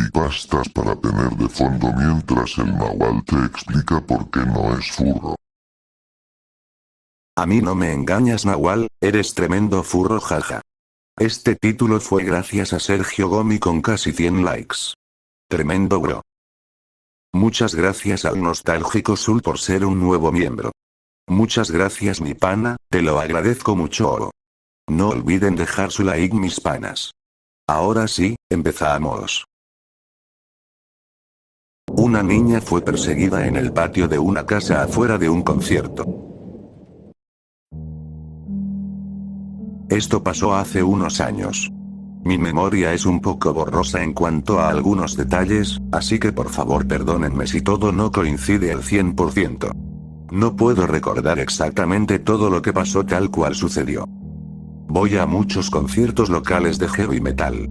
creepypastas para tener de fondo mientras el Nahual te explica por qué no es furro. A mí no me engañas, Nahual, eres tremendo furro, jaja. Este título fue gracias a Sergio Gomi con casi 100 likes. Tremendo bro. Muchas gracias al nostálgico Sul por ser un nuevo miembro. Muchas gracias mi pana, te lo agradezco mucho. No olviden dejar su like mis panas. Ahora sí, empezamos. Una niña fue perseguida en el patio de una casa afuera de un concierto. Esto pasó hace unos años. Mi memoria es un poco borrosa en cuanto a algunos detalles, así que por favor perdónenme si todo no coincide al 100%. No puedo recordar exactamente todo lo que pasó tal cual sucedió. Voy a muchos conciertos locales de heavy metal.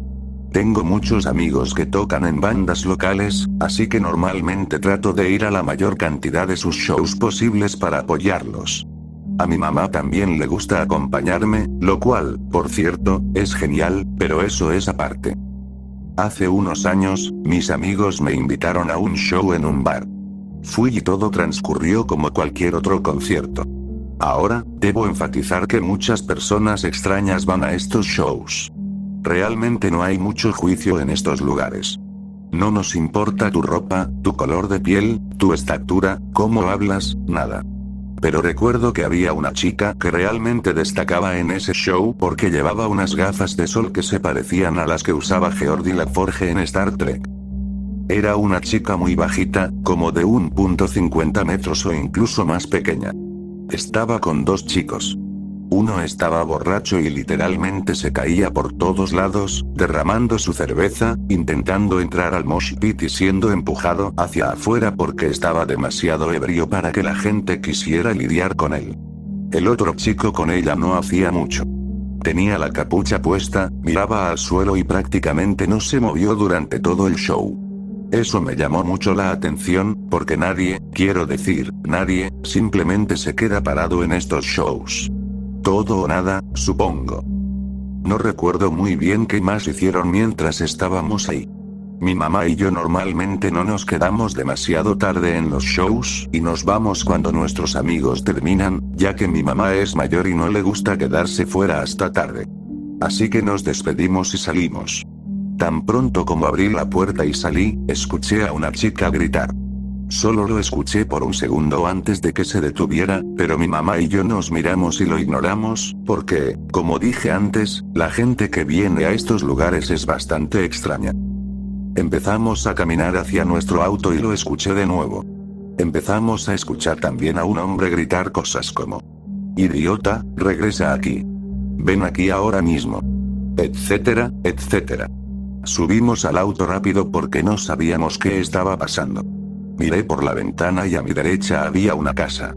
Tengo muchos amigos que tocan en bandas locales, así que normalmente trato de ir a la mayor cantidad de sus shows posibles para apoyarlos. A mi mamá también le gusta acompañarme, lo cual, por cierto, es genial, pero eso es aparte. Hace unos años, mis amigos me invitaron a un show en un bar. Fui y todo transcurrió como cualquier otro concierto. Ahora, debo enfatizar que muchas personas extrañas van a estos shows. Realmente no hay mucho juicio en estos lugares. No nos importa tu ropa, tu color de piel, tu estatura, cómo hablas, nada. Pero recuerdo que había una chica que realmente destacaba en ese show porque llevaba unas gafas de sol que se parecían a las que usaba Geordi LaForge en Star Trek. Era una chica muy bajita, como de 1,50 metros o incluso más pequeña. Estaba con dos chicos. Uno estaba borracho y literalmente se caía por todos lados, derramando su cerveza, intentando entrar al mosh pit y siendo empujado hacia afuera porque estaba demasiado ebrio para que la gente quisiera lidiar con él. El otro chico con ella no hacía mucho. Tenía la capucha puesta, miraba al suelo y prácticamente no se movió durante todo el show. Eso me llamó mucho la atención, porque nadie, quiero decir, nadie, simplemente se queda parado en estos shows. Todo o nada, supongo. No recuerdo muy bien qué más hicieron mientras estábamos ahí. Mi mamá y yo normalmente no nos quedamos demasiado tarde en los shows y nos vamos cuando nuestros amigos terminan, ya que mi mamá es mayor y no le gusta quedarse fuera hasta tarde. Así que nos despedimos y salimos. Tan pronto como abrí la puerta y salí, escuché a una chica gritar. Solo lo escuché por un segundo antes de que se detuviera, pero mi mamá y yo nos miramos y lo ignoramos, porque, como dije antes, la gente que viene a estos lugares es bastante extraña. Empezamos a caminar hacia nuestro auto y lo escuché de nuevo. Empezamos a escuchar también a un hombre gritar cosas como: "Idiota, regresa aquí. Ven aquí ahora mismo", etcétera, etcétera. Subimos al auto rápido porque no sabíamos qué estaba pasando. Miré por la ventana y a mi derecha había una casa.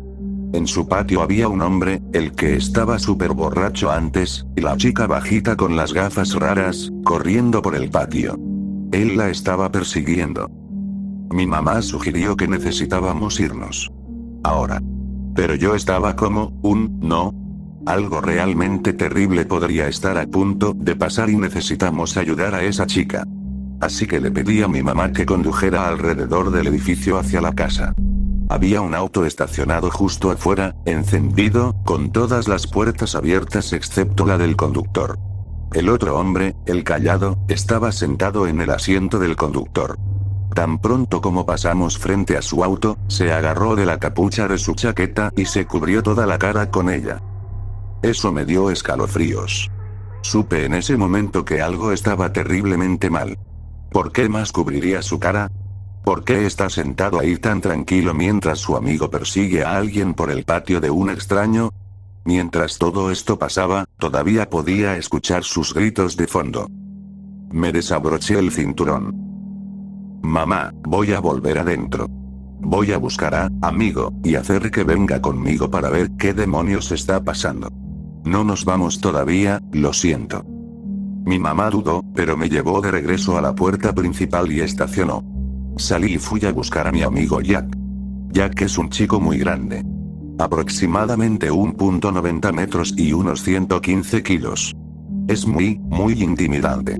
En su patio había un hombre, el que estaba súper borracho antes, y la chica bajita con las gafas raras, corriendo por el patio. Él la estaba persiguiendo. Mi mamá sugirió que necesitábamos irnos. Ahora. Pero yo estaba como, no. Algo realmente terrible podría estar a punto de pasar y necesitamos ayudar a esa chica. Así que le pedí a mi mamá que condujera alrededor del edificio hacia la casa. Había un auto estacionado justo afuera, encendido, con todas las puertas abiertas excepto la del conductor. El otro hombre, el callado, estaba sentado en el asiento del conductor. Tan pronto como pasamos frente a su auto, se agarró de la capucha de su chaqueta y se cubrió toda la cara con ella. Eso me dio escalofríos. Supe en ese momento que algo estaba terriblemente mal. ¿Por qué más cubriría su cara? ¿Por qué está sentado ahí tan tranquilo mientras su amigo persigue a alguien por el patio de un extraño? Mientras todo esto pasaba, todavía podía escuchar sus gritos de fondo. Me desabroché el cinturón. Mamá, voy a volver adentro. Voy a buscar a, amigo, y hacer que venga conmigo para ver qué demonios está pasando. No nos vamos todavía, lo siento. Mi mamá dudó, pero me llevó de regreso a la puerta principal y estacionó. Salí y fui a buscar a mi amigo Jack. Jack es un chico muy grande. Aproximadamente 1,90 metros y unos 115 kilos. Es muy intimidante.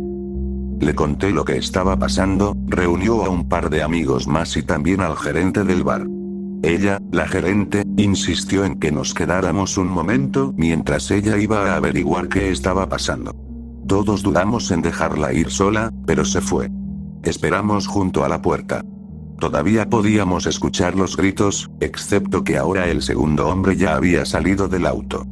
Le conté lo que estaba pasando, reunió a un par de amigos más y también al gerente del bar. Ella, la gerente, insistió en que nos quedáramos un momento mientras ella iba a averiguar qué estaba pasando. Todos dudamos en dejarla ir sola, pero se fue. Esperamos junto a la puerta. Todavía podíamos escuchar los gritos, excepto que ahora el segundo hombre ya había salido del auto.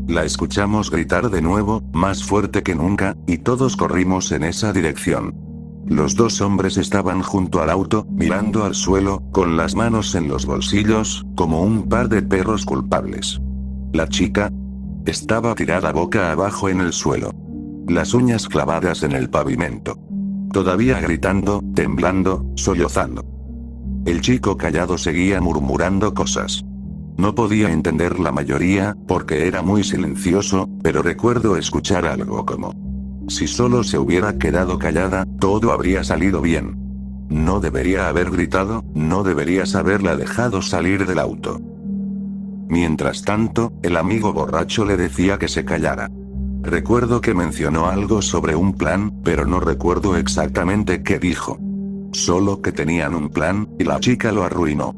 La escuchamos gritar de nuevo, más fuerte que nunca, y todos corrimos en esa dirección. Los dos hombres estaban junto al auto, mirando al suelo, con las manos en los bolsillos, como un par de perros culpables. La chica estaba tirada boca abajo en el suelo. Las uñas clavadas en el pavimento. Todavía gritando, temblando, sollozando. El chico callado seguía murmurando cosas. No podía entender la mayoría, porque era muy silencioso, pero recuerdo escuchar algo como: si solo se hubiera quedado callada, todo habría salido bien. No debería haber gritado, no deberías haberla dejado salir del auto. Mientras tanto, el amigo borracho le decía que se callara. Recuerdo que mencionó algo sobre un plan, pero no recuerdo exactamente qué dijo. Solo que tenían un plan, y la chica lo arruinó.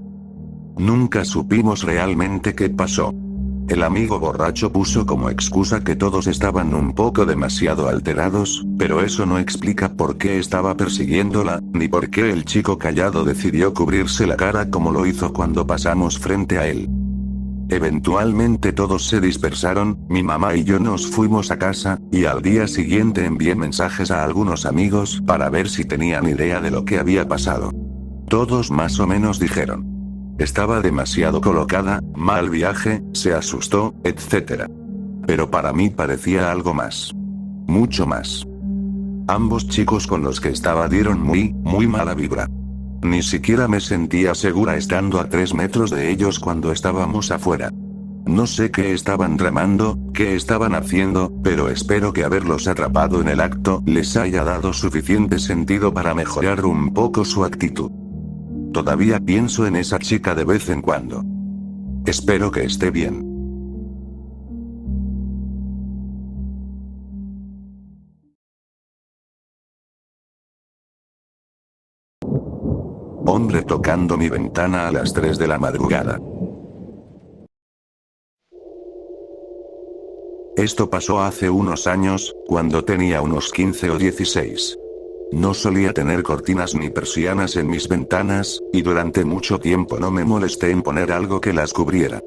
Nunca supimos realmente qué pasó. El amigo borracho puso como excusa que todos estaban un poco demasiado alterados, pero eso no explica por qué estaba persiguiéndola, ni por qué el chico callado decidió cubrirse la cara como lo hizo cuando pasamos frente a él. Eventualmente todos se dispersaron, mi mamá y yo nos fuimos a casa, y al día siguiente envié mensajes a algunos amigos para ver si tenían idea de lo que había pasado. Todos más o menos dijeron: estaba demasiado colocada, mal viaje, se asustó, etc. Pero para mí parecía algo más. Mucho más. Ambos chicos con los que estaba dieron muy mala vibra. Ni siquiera me sentía segura estando a 3 metros de ellos cuando estábamos afuera. No sé qué estaban tramando, qué estaban haciendo, pero espero que haberlos atrapado en el acto les haya dado suficiente sentido para mejorar un poco su actitud. Todavía pienso en esa chica de vez en cuando. Espero que esté bien. Hombre tocando mi ventana a las 3 de la madrugada. Esto pasó hace unos años, cuando tenía unos 15 o 16. No solía tener cortinas ni persianas en mis ventanas, y durante mucho tiempo no me molesté en poner algo que las cubriera.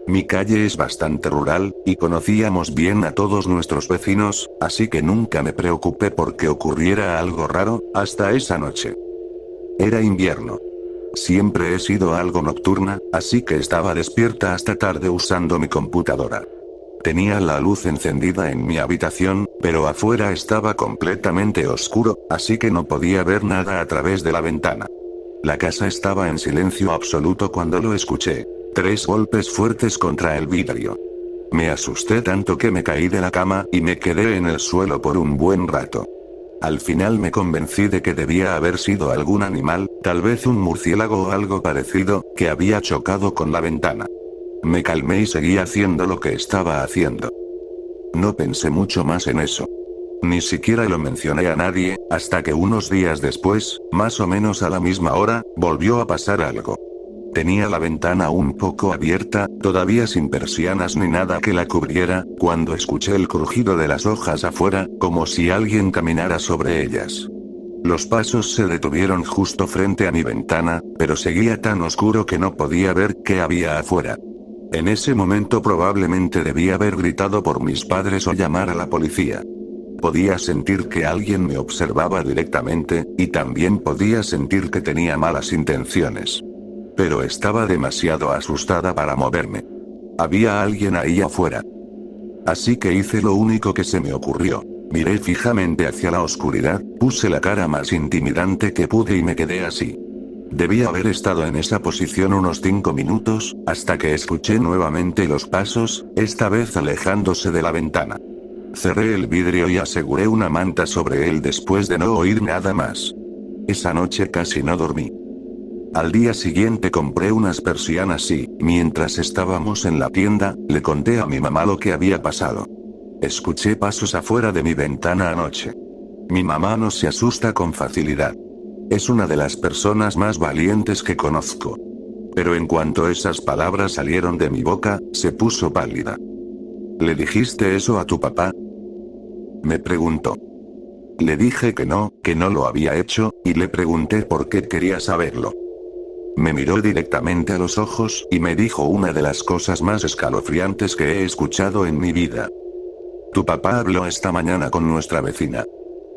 Mi calle es bastante rural, y conocíamos bien a todos nuestros vecinos, así que nunca me preocupé por que ocurriera algo raro, hasta esa noche. Era invierno. Siempre he sido algo nocturna, así que estaba despierta hasta tarde usando mi computadora. Tenía la luz encendida en mi habitación, pero afuera estaba completamente oscuro, así que no podía ver nada a través de la ventana. La casa estaba en silencio absoluto cuando lo escuché. 3 golpes fuertes contra el vidrio. Me asusté tanto que me caí de la cama y me quedé en el suelo por un buen rato. Al final me convencí de que debía haber sido algún animal, tal vez un murciélago o algo parecido, que había chocado con la ventana. Me calmé y seguí haciendo lo que estaba haciendo. No pensé mucho más en eso. Ni siquiera lo mencioné a nadie, hasta que unos días después, más o menos a la misma hora, volvió a pasar algo. Tenía la ventana un poco abierta, todavía sin persianas ni nada que la cubriera, cuando escuché el crujido de las hojas afuera, como si alguien caminara sobre ellas. Los pasos se detuvieron justo frente a mi ventana, pero seguía tan oscuro que no podía ver qué había afuera. En ese momento probablemente debía haber gritado por mis padres o llamar a la policía. Podía sentir que alguien me observaba directamente, y también podía sentir que tenía malas intenciones. Pero estaba demasiado asustada para moverme. Había alguien ahí afuera. Así que hice lo único que se me ocurrió. Miré fijamente hacia la oscuridad, puse la cara más intimidante que pude y me quedé así. Debía haber estado en esa posición unos 5 minutos, hasta que escuché nuevamente los pasos, esta vez alejándose de la ventana. Cerré el vidrio y aseguré una manta sobre él después de no oír nada más. Esa noche casi no dormí. Al día siguiente compré unas persianas y, mientras estábamos en la tienda, le conté a mi mamá lo que había pasado. Escuché pasos afuera de mi ventana anoche. Mi mamá no se asusta con facilidad. Es una de las personas más valientes que conozco. Pero en cuanto esas palabras salieron de mi boca, se puso pálida. ¿Le dijiste eso a tu papá?, me preguntó. Le dije que no lo había hecho, y le pregunté por qué quería saberlo. Me miró directamente a los ojos y me dijo una de las cosas más escalofriantes que he escuchado en mi vida. Tu papá habló esta mañana con nuestra vecina.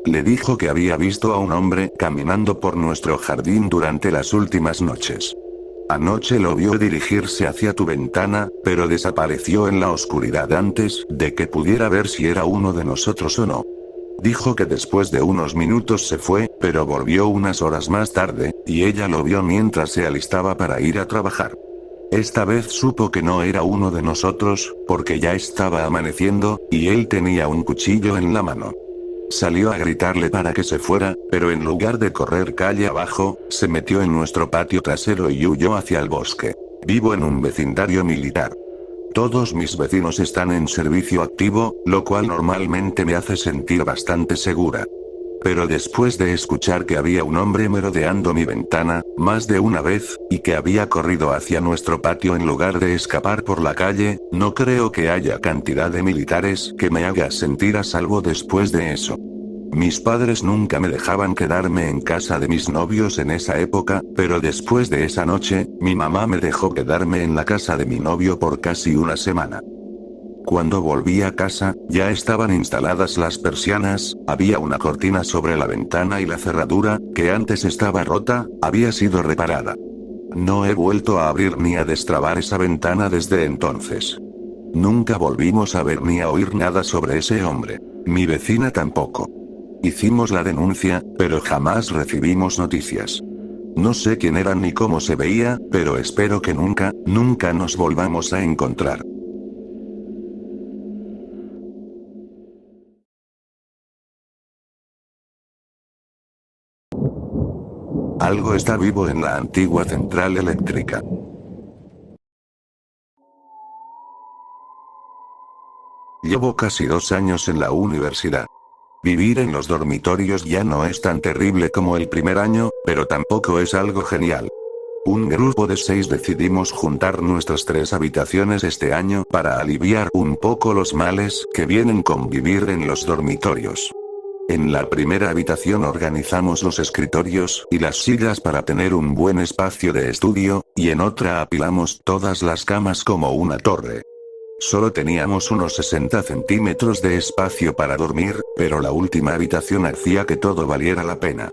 Le dijo que había visto a un hombre caminando por nuestro jardín durante las últimas noches. Anoche lo vio dirigirse hacia tu ventana, pero desapareció en la oscuridad antes de que pudiera ver si era uno de nosotros o no. Dijo que después de unos minutos se fue, pero volvió unas horas más tarde, y ella lo vio mientras se alistaba para ir a trabajar. Esta vez supo que no era uno de nosotros, porque ya estaba amaneciendo, y él tenía un cuchillo en la mano. Salió a gritarle para que se fuera, pero en lugar de correr calle abajo, se metió en nuestro patio trasero y huyó hacia el bosque. Vivo en un vecindario militar. Todos mis vecinos están en servicio activo, lo cual normalmente me hace sentir bastante segura. Pero después de escuchar que había un hombre merodeando mi ventana, más de una vez, y que había corrido hacia nuestro patio en lugar de escapar por la calle, no creo que haya cantidad de militares que me haga sentir a salvo después de eso. Mis padres nunca me dejaban quedarme en casa de mis novios en esa época, pero después de esa noche, mi mamá me dejó quedarme en la casa de mi novio por casi una semana. Cuando volví a casa, ya estaban instaladas las persianas, había una cortina sobre la ventana y la cerradura, que antes estaba rota, había sido reparada. No he vuelto a abrir ni a destrabar esa ventana desde entonces. Nunca volvimos a ver ni a oír nada sobre ese hombre. Mi vecina tampoco. Hicimos la denuncia, pero jamás recibimos noticias. No sé quién era ni cómo se veía, pero espero que nunca nos volvamos a encontrar. Algo está vivo en la antigua central eléctrica. Llevo casi 2 años en la universidad. Vivir en los dormitorios ya no es tan terrible como el primer año, pero tampoco es algo genial. Un grupo de 6 decidimos juntar nuestras 3 habitaciones este año para aliviar un poco los males que vienen con vivir en los dormitorios. En la primera habitación organizamos los escritorios y las sillas para tener un buen espacio de estudio, y en otra apilamos todas las camas como una torre. Solo teníamos unos 60 centímetros de espacio para dormir, pero la última habitación hacía que todo valiera la pena.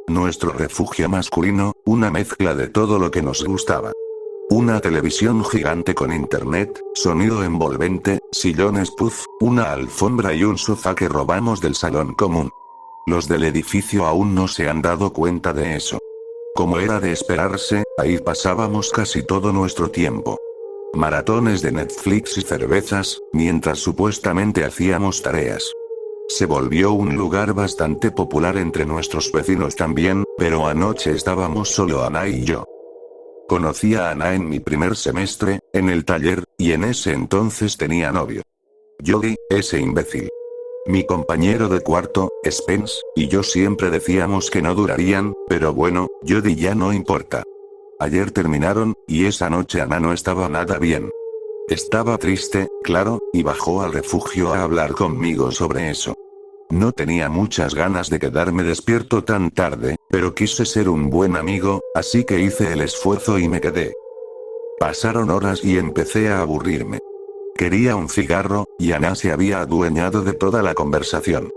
Nuestro refugio masculino, una mezcla de todo lo que nos gustaba. Una televisión gigante con internet, sonido envolvente, sillones puff, una alfombra y un sofá que robamos del salón común. Los del edificio aún no se han dado cuenta de eso. Como era de esperarse, ahí pasábamos casi todo nuestro tiempo. Maratones de Netflix y cervezas, mientras supuestamente hacíamos tareas. Se volvió un lugar bastante popular entre nuestros vecinos también, pero anoche estábamos solo Ana y yo. Conocí a Ana en mi primer semestre, en el taller, y en ese entonces tenía novio. Jody, ese imbécil. Mi compañero de cuarto, Spence, y yo siempre decíamos que no durarían, pero bueno, Jody ya no importa. Ayer terminaron, y esa noche Ana no estaba nada bien. Estaba triste, claro, y bajó al refugio a hablar conmigo sobre eso. No tenía muchas ganas de quedarme despierto tan tarde, pero quise ser un buen amigo, así que hice el esfuerzo y me quedé. Pasaron horas y empecé a aburrirme. Quería un cigarro, y Ana se había adueñado de toda la conversación.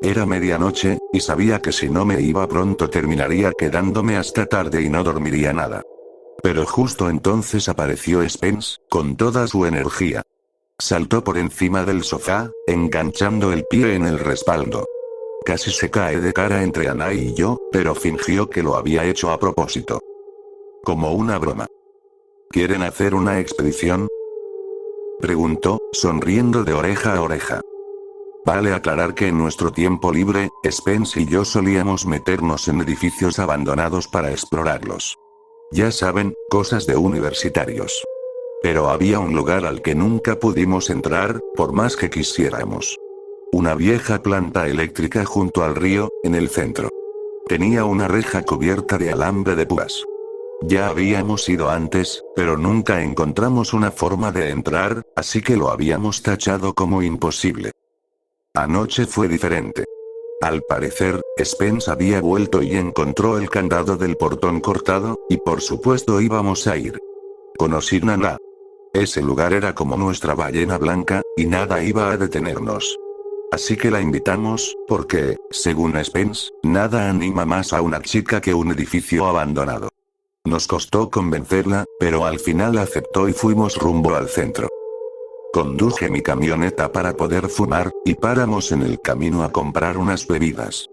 Era medianoche, y sabía que si no me iba pronto terminaría quedándome hasta tarde y no dormiría nada. Pero justo entonces apareció Spence, con toda su energía. Saltó por encima del sofá, enganchando el pie en el respaldo. Casi se cae de cara entre Ana y yo, pero fingió que lo había hecho a propósito. Como una broma. ¿Quieren hacer una expedición?, preguntó, sonriendo de oreja a oreja. Vale aclarar que en nuestro tiempo libre, Spence y yo solíamos meternos en edificios abandonados para explorarlos. Ya saben, cosas de universitarios. Pero había un lugar al que nunca pudimos entrar, por más que quisiéramos. Una vieja planta eléctrica junto al río, en el centro. Tenía una reja cubierta de alambre de púas. Ya habíamos ido antes, pero nunca encontramos una forma de entrar, así que lo habíamos tachado como imposible. Anoche fue diferente. Al parecer, Spence había vuelto y encontró el candado del portón cortado, y por supuesto íbamos a ir. Conocí Nana. Ese lugar era como nuestra ballena blanca, y nada iba a detenernos. Así que la invitamos, porque, según Spence, nada anima más a una chica que un edificio abandonado. Nos costó convencerla, pero al final aceptó y fuimos rumbo al centro. Conduje mi camioneta para poder fumar, y paramos en el camino a comprar unas bebidas.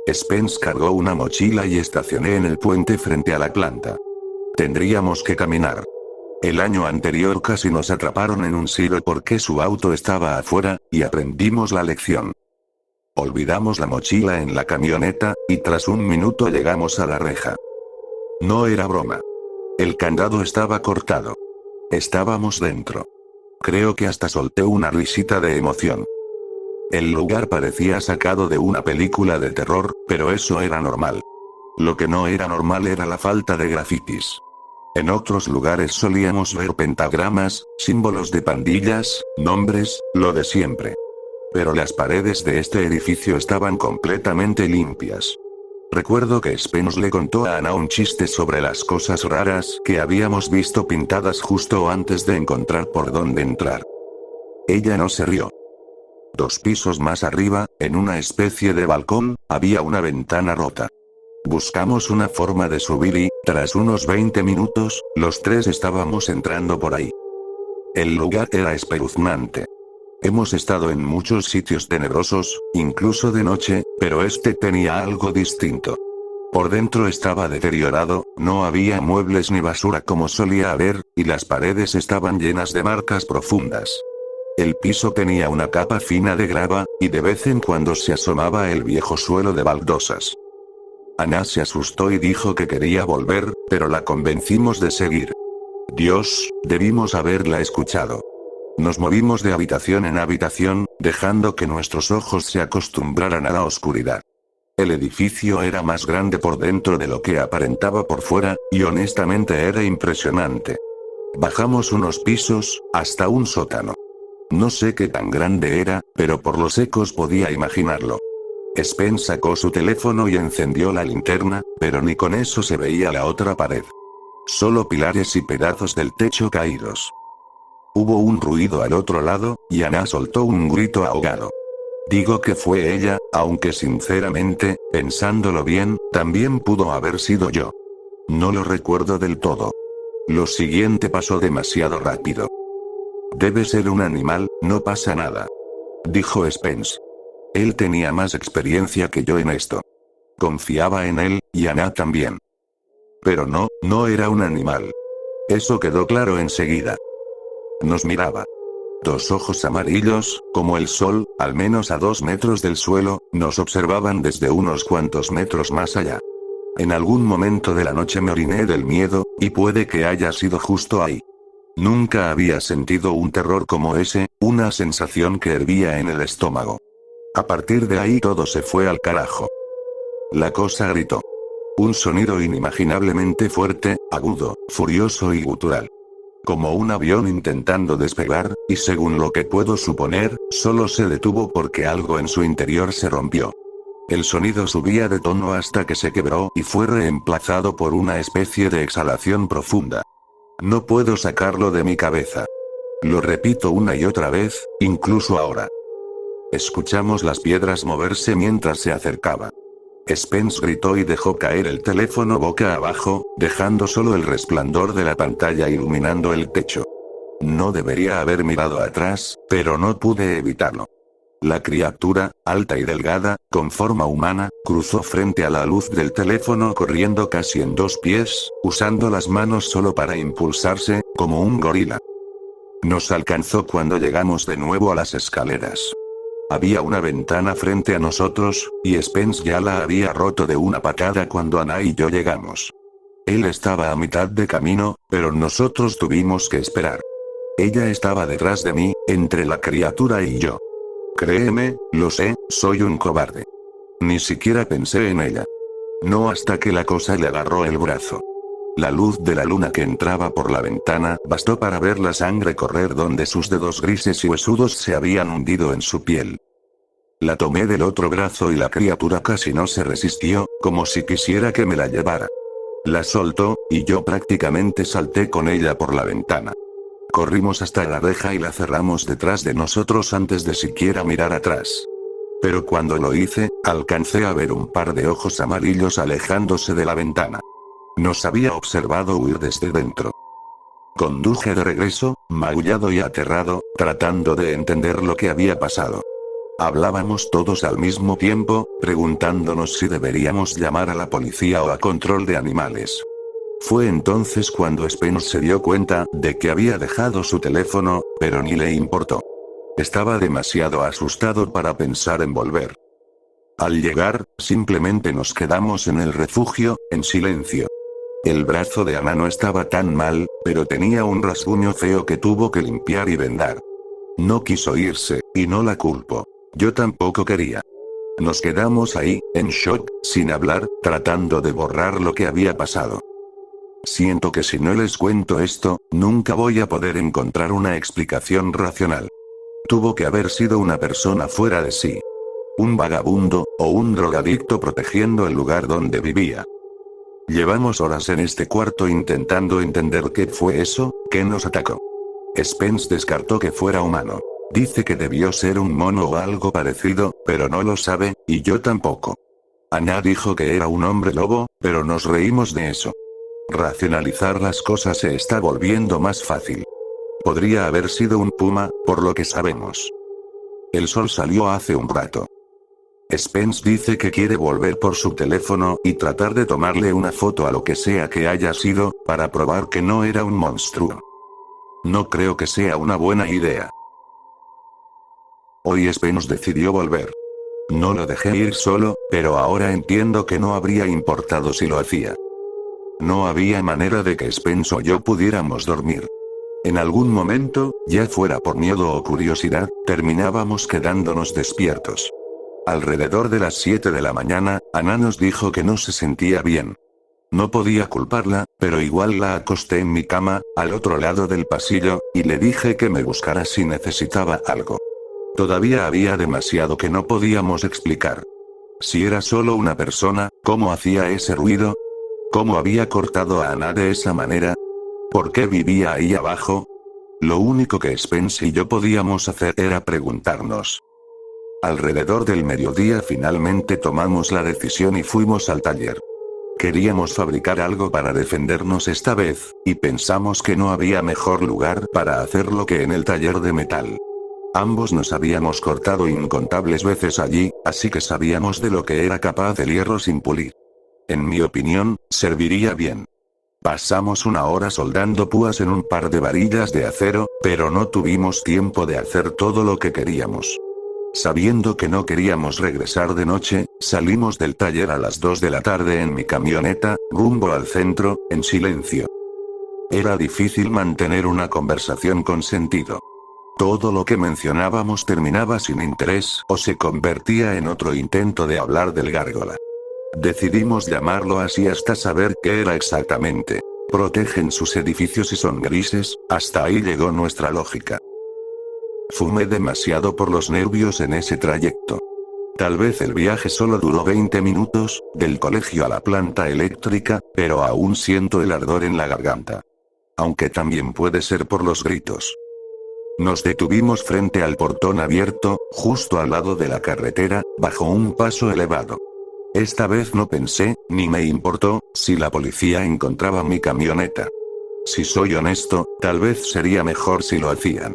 Spence cargó una mochila y estacioné en el puente frente a la planta. Tendríamos que caminar. El año anterior casi nos atraparon en un silo porque su auto estaba afuera, y aprendimos la lección. Olvidamos la mochila en la camioneta, y tras un minuto llegamos a la reja. No era broma. El candado estaba cortado. Estábamos dentro. Creo que hasta solté una risita de emoción. El lugar parecía sacado de una película de terror, pero eso era normal. Lo que no era normal era la falta de grafitis. En otros lugares solíamos ver pentagramas, símbolos de pandillas, nombres, lo de siempre. Pero las paredes de este edificio estaban completamente limpias. Recuerdo que Spence le contó a Ana un chiste sobre las cosas raras que habíamos visto pintadas justo antes de encontrar por dónde entrar. Ella no se rió. 2 pisos más arriba, en una especie de balcón, había una ventana rota. Buscamos una forma de subir y, tras unos 20 minutos, los 3 estábamos entrando por ahí. El lugar era espeluznante. Hemos estado en muchos sitios tenebrosos, incluso de noche, pero este tenía algo distinto. Por dentro estaba deteriorado, no había muebles ni basura como solía haber, y las paredes estaban llenas de marcas profundas. El piso tenía una capa fina de grava, y de vez en cuando se asomaba el viejo suelo de baldosas. Ana se asustó y dijo que quería volver, pero la convencimos de seguir. Dios, debimos haberla escuchado. Nos movimos de habitación en habitación, dejando que nuestros ojos se acostumbraran a la oscuridad. El edificio era más grande por dentro de lo que aparentaba por fuera, y honestamente era impresionante. Bajamos unos pisos, hasta un sótano. No sé qué tan grande era, pero por los ecos podía imaginarlo. Spence sacó su teléfono y encendió la linterna, pero ni con eso se veía la otra pared. Solo pilares y pedazos del techo caídos. Hubo un ruido al otro lado, y Ana soltó un grito ahogado. Digo que fue ella, aunque sinceramente, pensándolo bien, también pudo haber sido yo. No lo recuerdo del todo. Lo siguiente pasó demasiado rápido. Debe ser un animal, no pasa nada. Dijo Spence. Él tenía más experiencia que yo en esto. Confiaba en él, y Ana también. Pero no era un animal. Eso quedó claro enseguida. Nos miraba. 2 ojos amarillos, como el sol, al menos a 2 metros del suelo, nos observaban desde unos cuantos metros más allá. En algún momento de la noche me oriné del miedo, y puede que haya sido justo ahí. Nunca había sentido un terror como ese, una sensación que hervía en el estómago. A partir de ahí todo se fue al carajo. La cosa gritó. Un sonido inimaginablemente fuerte, agudo, furioso y gutural. Como un avión intentando despegar, y según lo que puedo suponer, solo se detuvo porque algo en su interior se rompió. El sonido subía de tono hasta que se quebró y fue reemplazado por una especie de exhalación profunda. No puedo sacarlo de mi cabeza. Lo repito una y otra vez, incluso ahora. Escuchamos las piedras moverse mientras se acercaba. Spence gritó y dejó caer el teléfono boca abajo, dejando solo el resplandor de la pantalla iluminando el techo. No debería haber mirado atrás, pero no pude evitarlo. La criatura, alta y delgada, con forma humana, cruzó frente a la luz del teléfono corriendo casi en 2 pies, usando las manos solo para impulsarse, como un gorila. Nos alcanzó cuando llegamos de nuevo a las escaleras. Había una ventana frente a nosotros, y Spence ya la había roto de una patada cuando Ana y yo llegamos. Él estaba a mitad de camino, pero nosotros tuvimos que esperar. Ella estaba detrás de mí, entre la criatura y yo. Créeme, lo sé, soy un cobarde. Ni siquiera pensé en ella. No hasta que la cosa le agarró el brazo. La luz de la luna que entraba por la ventana bastó para ver la sangre correr donde sus dedos grises y huesudos se habían hundido en su piel. La tomé del otro brazo y la criatura casi no se resistió, como si quisiera que me la llevara. La soltó, y yo prácticamente salté con ella por la ventana. Corrimos hasta la reja y la cerramos detrás de nosotros antes de siquiera mirar atrás. Pero cuando lo hice, alcancé a ver un par de ojos amarillos alejándose de la ventana. Nos había observado huir desde dentro. Conduje de regreso, magullado y aterrado, tratando de entender lo que había pasado. Hablábamos todos al mismo tiempo, preguntándonos si deberíamos llamar a la policía o a control de animales. Fue entonces cuando Spence se dio cuenta de que había dejado su teléfono, pero ni le importó. Estaba demasiado asustado para pensar en volver. Al llegar, simplemente nos quedamos en el refugio, en silencio. El brazo de Ana no estaba tan mal, pero tenía un rasguño feo que tuvo que limpiar y vendar. No quiso irse, y no la culpo. Yo tampoco quería. Nos quedamos ahí, en shock, sin hablar, tratando de borrar lo que había pasado. Siento que si no les cuento esto, nunca voy a poder encontrar una explicación racional. Tuvo que haber sido una persona fuera de sí. Un vagabundo, o un drogadicto protegiendo el lugar donde vivía. Llevamos horas en este cuarto intentando entender qué fue eso, que nos atacó. Spence descartó que fuera humano. Dice que debió ser un mono o algo parecido, pero no lo sabe, y yo tampoco. Ana dijo que era un hombre lobo, pero nos reímos de eso. Racionalizar las cosas se está volviendo más fácil. Podría haber sido un puma, por lo que sabemos. El sol salió hace un rato. Spence dice que quiere volver por su teléfono y tratar de tomarle una foto a lo que sea que haya sido, para probar que no era un monstruo. No creo que sea una buena idea. Hoy Spence decidió volver. No lo dejé ir solo, pero ahora entiendo que no habría importado si lo hacía. No había manera de que Spence o yo pudiéramos dormir. En algún momento, ya fuera por miedo o curiosidad, terminábamos quedándonos despiertos. Alrededor de las 7 de la mañana, Ana nos dijo que no se sentía bien. No podía culparla, pero igual la acosté en mi cama, al otro lado del pasillo, y le dije que me buscara si necesitaba algo. Todavía había demasiado que no podíamos explicar. Si era solo una persona, ¿cómo hacía ese ruido? ¿Cómo había cortado a Ana de esa manera? ¿Por qué vivía ahí abajo? Lo único que Spence y yo podíamos hacer era preguntarnos. Alrededor del mediodía finalmente tomamos la decisión y fuimos al taller. Queríamos fabricar algo para defendernos esta vez, y pensamos que no había mejor lugar para hacerlo que en el taller de metal. Ambos nos habíamos cortado incontables veces allí, así que sabíamos de lo que era capaz el hierro sin pulir. En mi opinión, serviría bien. Pasamos una hora soldando púas en un par de varillas de acero, pero no tuvimos tiempo de hacer todo lo que queríamos. Sabiendo que no queríamos regresar de noche, salimos del taller a las 2 de la tarde en mi camioneta, rumbo al centro, en silencio. Era difícil mantener una conversación con sentido. Todo lo que mencionábamos terminaba sin interés o se convertía en otro intento de hablar del gárgola. Decidimos llamarlo así hasta saber qué era exactamente. Protegen sus edificios y son grises, hasta ahí llegó nuestra lógica. Fumé demasiado por los nervios en ese trayecto. Tal vez el viaje solo duró 20 minutos, del colegio a la planta eléctrica, pero aún siento el ardor en la garganta. Aunque también puede ser por los gritos. Nos detuvimos frente al portón abierto, justo al lado de la carretera, bajo un paso elevado. Esta vez no pensé, ni me importó, si la policía encontraba mi camioneta. Si soy honesto, tal vez sería mejor si lo hacían.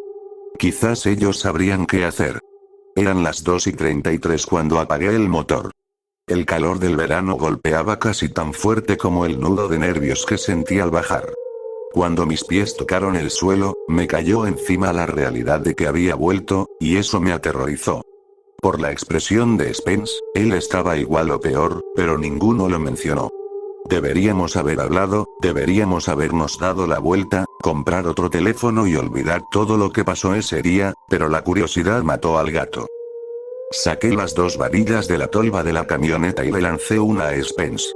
Quizás ellos sabrían qué hacer. Eran las 2:33 cuando apagué el motor. El calor del verano golpeaba casi tan fuerte como el nudo de nervios que sentí al bajar. Cuando mis pies tocaron el suelo, me cayó encima la realidad de que había vuelto, y eso me aterrorizó. Por la expresión de Spence, él estaba igual o peor, pero ninguno lo mencionó. Deberíamos haber hablado, deberíamos habernos dado la vuelta, comprar otro teléfono y olvidar todo lo que pasó ese día, pero la curiosidad mató al gato. Saqué las dos varillas de la tolva de la camioneta y le lancé una a Spence.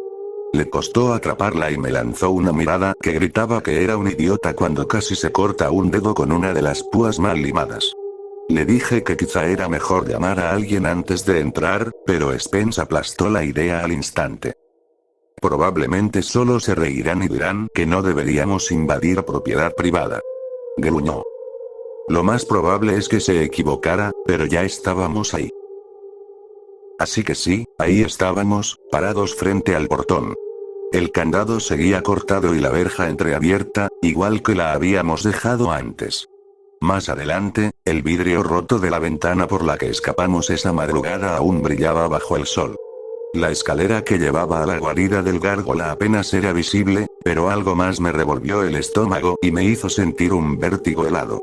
Le costó atraparla y me lanzó una mirada que gritaba que era un idiota cuando casi se corta un dedo con una de las púas mal limadas. Le dije que quizá era mejor llamar a alguien antes de entrar, pero Spence aplastó la idea al instante. Probablemente solo se reirán y dirán que no deberíamos invadir propiedad privada. Gruñó. Lo más probable es que se equivocara, pero ya estábamos ahí. Así que sí, ahí estábamos, parados frente al portón. El candado seguía cortado y la verja entreabierta, igual que la habíamos dejado antes. Más adelante, el vidrio roto de la ventana por la que escapamos esa madrugada aún brillaba bajo el sol. La escalera que llevaba a la guarida del gárgola apenas era visible, pero algo más me revolvió el estómago y me hizo sentir un vértigo helado.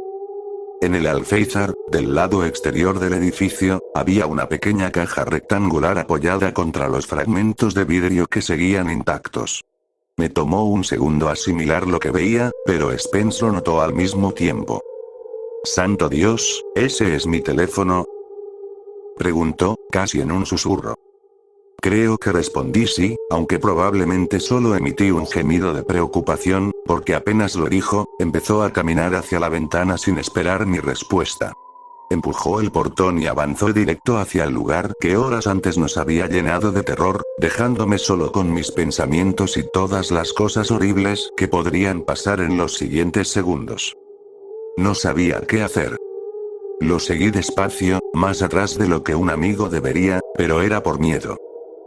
En el alféizar, del lado exterior del edificio, había una pequeña caja rectangular apoyada contra los fragmentos de vidrio que seguían intactos. Me tomó un segundo asimilar lo que veía, pero Spence lo notó al mismo tiempo. «Santo Dios, ¿ese es mi teléfono?», preguntó, casi en un susurro. Creo que respondí sí, aunque probablemente solo emití un gemido de preocupación, porque apenas lo dijo, empezó a caminar hacia la ventana sin esperar mi respuesta. Empujó el portón y avanzó directo hacia el lugar que horas antes nos había llenado de terror, dejándome solo con mis pensamientos y todas las cosas horribles que podrían pasar en los siguientes segundos. No sabía qué hacer. Lo seguí despacio, más atrás de lo que un amigo debería, pero era por miedo.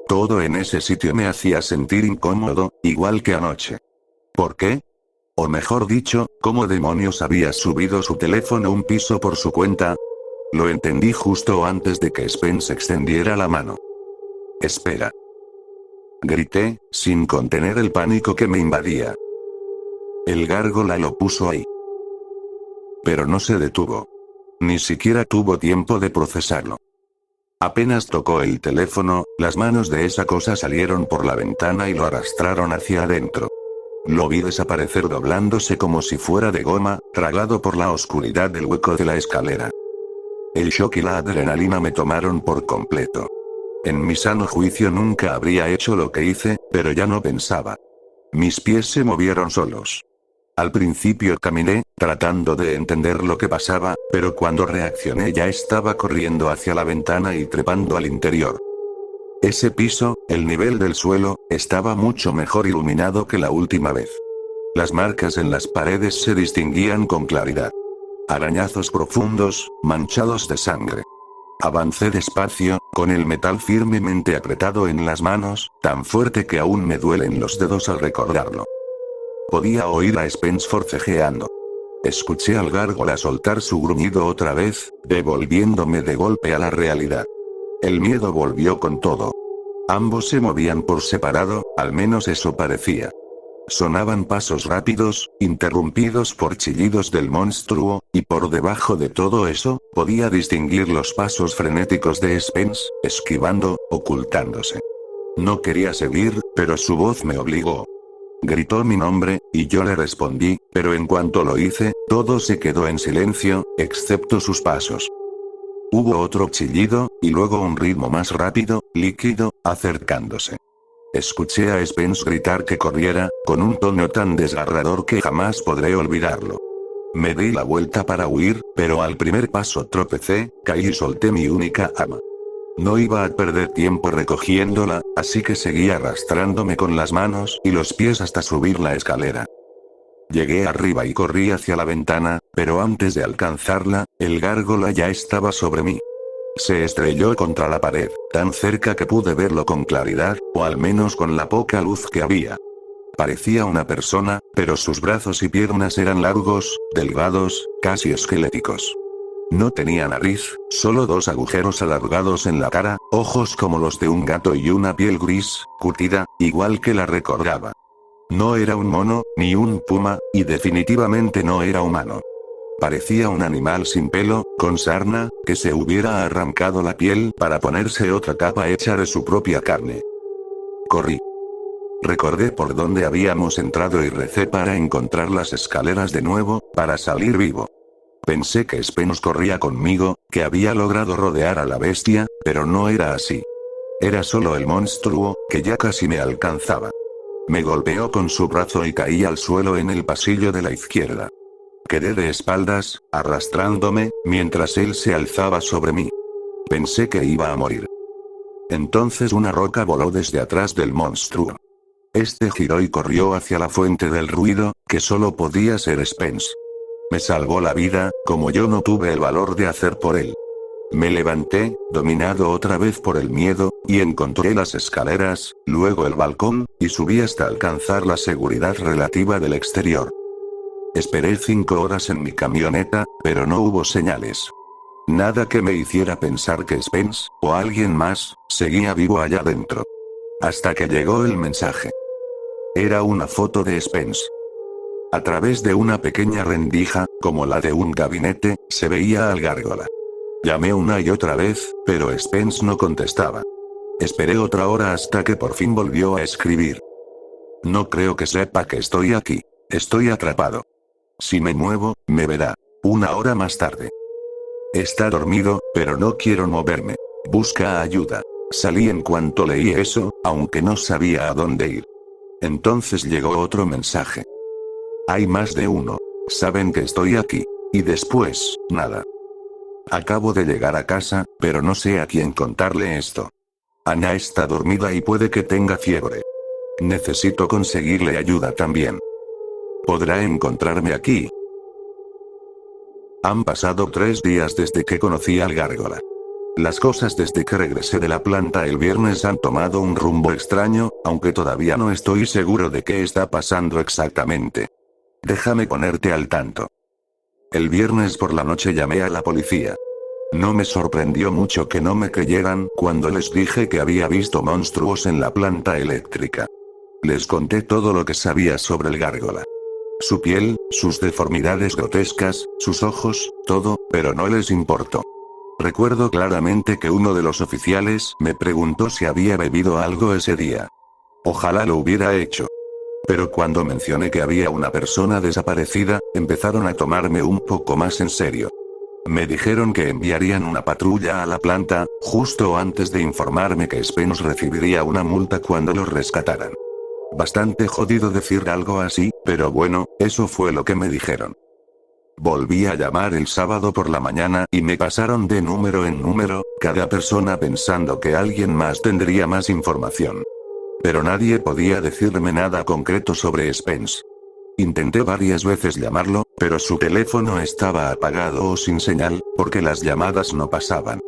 Todo en ese sitio me hacía sentir incómodo, igual que anoche. ¿Por qué? O mejor dicho, ¿cómo demonios había subido su teléfono un piso por su cuenta? Lo entendí justo antes de que Spence extendiera la mano. «Espera», grité, sin contener el pánico que me invadía. El gárgola lo puso ahí. Pero no se detuvo. Ni siquiera tuvo tiempo de procesarlo. Apenas tocó el teléfono, las manos de esa cosa salieron por la ventana y lo arrastraron hacia adentro. Lo vi desaparecer doblándose como si fuera de goma, tragado por la oscuridad del hueco de la escalera. El shock y la adrenalina me tomaron por completo. En mi sano juicio nunca habría hecho lo que hice, pero ya no pensaba. Mis pies se movieron solos. Al principio caminé, tratando de entender lo que pasaba, pero cuando reaccioné ya estaba corriendo hacia la ventana y trepando al interior. Ese piso, el nivel del suelo, estaba mucho mejor iluminado que la última vez. Las marcas en las paredes se distinguían con claridad. Arañazos profundos, manchados de sangre. Avancé despacio, con el metal firmemente apretado en las manos, tan fuerte que aún me duelen los dedos al recordarlo. Podía oír a Spence forcejeando. Escuché al gárgola soltar su gruñido otra vez, devolviéndome de golpe a la realidad. El miedo volvió con todo. Ambos se movían por separado, al menos eso parecía. Sonaban pasos rápidos, interrumpidos por chillidos del monstruo, y por debajo de todo eso, podía distinguir los pasos frenéticos de Spence, esquivando, ocultándose. No quería seguir, pero su voz me obligó. Gritó mi nombre, y yo le respondí, pero en cuanto lo hice, todo se quedó en silencio, excepto sus pasos. Hubo otro chillido, y luego un ritmo más rápido, líquido, acercándose. Escuché a Spence gritar que corriera, con un tono tan desgarrador que jamás podré olvidarlo. Me di la vuelta para huir, pero al primer paso tropecé, caí y solté mi única arma. No iba a perder tiempo recogiéndola, así que seguí arrastrándome con las manos y los pies hasta subir la escalera. Llegué arriba y corrí hacia la ventana, pero antes de alcanzarla, el gárgola ya estaba sobre mí. Se estrelló contra la pared, tan cerca que pude verlo con claridad, o al menos con la poca luz que había. Parecía una persona, pero sus brazos y piernas eran largos, delgados, casi esqueléticos. No tenía nariz, solo dos agujeros alargados en la cara, ojos como los de un gato y una piel gris, curtida, igual que la recordaba. No era un mono, ni un puma, y definitivamente no era humano. Parecía un animal sin pelo, con sarna, que se hubiera arrancado la piel para ponerse otra capa hecha de su propia carne. Corrí. Recordé por dónde habíamos entrado y recé para encontrar las escaleras de nuevo, para salir vivo. Pensé que Spence corría conmigo, que había logrado rodear a la bestia, pero no era así. Era solo el monstruo, que ya casi me alcanzaba. Me golpeó con su brazo y caí al suelo en el pasillo de la izquierda. Quedé de espaldas, arrastrándome, mientras él se alzaba sobre mí. Pensé que iba a morir. Entonces una roca voló desde atrás del monstruo. Este giró y corrió hacia la fuente del ruido, que solo podía ser Spence. Me salvó la vida, como yo no tuve el valor de hacer por él. Me levanté, dominado otra vez por el miedo, y encontré las escaleras, luego el balcón, y subí hasta alcanzar la seguridad relativa del exterior. Esperé 5 horas en mi camioneta, pero no hubo señales. Nada que me hiciera pensar que Spence, o alguien más, seguía vivo allá dentro. Hasta que llegó el mensaje. Era una foto de Spence. A través de una pequeña rendija, como la de un gabinete, se veía al gárgola. Llamé una y otra vez, pero Spence no contestaba. Esperé otra hora hasta que por fin volvió a escribir. No creo que sepa que estoy aquí. Estoy atrapado. Si me muevo, me verá. 1 hora más tarde. Está dormido, pero no quiero moverme. Busca ayuda. Salí en cuanto leí eso, aunque no sabía a dónde ir. Entonces llegó otro mensaje. Hay más de uno. Saben que estoy aquí. Y después, nada. Acabo de llegar a casa, pero no sé a quién contarle esto. Ana está dormida y puede que tenga fiebre. Necesito conseguirle ayuda también. ¿Podrá encontrarme aquí? Han pasado 3 días desde que conocí al gárgola. Las cosas desde que regresé de la planta el viernes han tomado un rumbo extraño, aunque todavía no estoy seguro de qué está pasando exactamente. Déjame ponerte al tanto. El viernes por la noche llamé a la policía. No me sorprendió mucho que no me creyeran cuando les dije que había visto monstruos en la planta eléctrica. Les conté todo lo que sabía sobre el gárgola. Su piel, sus deformidades grotescas, sus ojos, todo, pero no les importó. Recuerdo claramente que uno de los oficiales me preguntó si había bebido algo ese día. Ojalá lo hubiera hecho. Pero cuando mencioné que había una persona desaparecida, empezaron a tomarme un poco más en serio. Me dijeron que enviarían una patrulla a la planta, justo antes de informarme que Spence recibiría una multa cuando los rescataran. Bastante jodido decir algo así, pero bueno, eso fue lo que me dijeron. Volví a llamar el sábado por la mañana y me pasaron de número en número, cada persona pensando que alguien más tendría más información. Pero nadie podía decirme nada concreto sobre Spence. Intenté varias veces llamarlo, pero su teléfono estaba apagado o sin señal, porque las llamadas no pasaban.